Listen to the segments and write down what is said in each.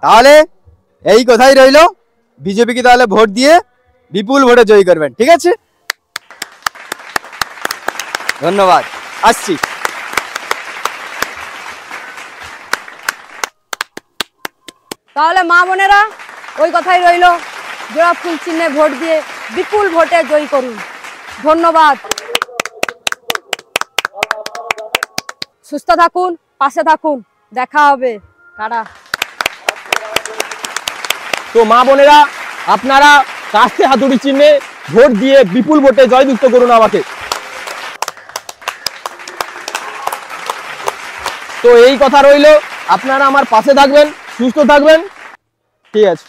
তাহলে এই কথাই রইল, বিজেপিকে তাহলে ভোট দিয়ে বিপুল ভোটে জয়ী করবেন, ঠিক আছে? ধন্যবাদ, আসছি। তাহলে মা বোনেরা ওই কথাই রইল, জোড়া ফুল চিহ্নে ভোট দিয়ে বিপুল ভোটে জয়ী করুন। ধন্যবাদ। সুস্থ থাকুন, পাশে থাকুন, দেখা হবে। টাটা। তো মা বোনেরা, আপনারা কাস্তে হাতুড়ি চিহ্নে ভোট দিয়ে বিপুল ভোটে জয়যুক্ত করুন আমাকে। তো এই কথা রইল, আপনারা আমার পাশে থাকবেন, সুস্থ থাকবেন, ঠিক আছে?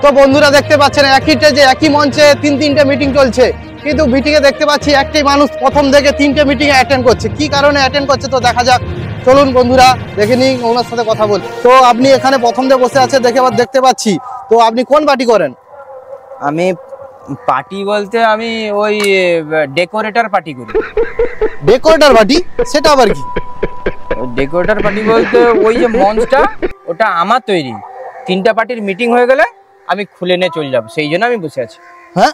তো বন্ধুরা দেখতে পাচ্ছেন একই মঞ্চে তিনটে মিটিং চলছে, কিন্তু মিটিংয়ে দেখতে পাচ্ছি একটাই মানুষ প্রথম থেকে 3টে মিটিংয়ে অ্যাটেন্ড করছে। কি কারণে অ্যাটেন্ড করছে তো দেখা যাক, চলুন বন্ধুরা দেখে নিই, ওনার সাথে কথা বলি। তো আপনি এখানে প্রথম থেকে বসে আছে দেখতে পাচ্ছি, তো আপনি কোন পার্টি করেন? আমি পার্টি বলতে আমি ওই ডেকোরেটর পার্টি করি। Decorator party? সেটা আবার কি? ডেকোরেটর পার্টি বলতে ওই যে মঞ্চটা, ওটা আমার তৈরি। 3টা পার্টির মিটিং হয়ে গেলে আমি খুলে নিয়ে চলে যাবো, সেই জন্য আমি বসে আছি। হ্যাঁ,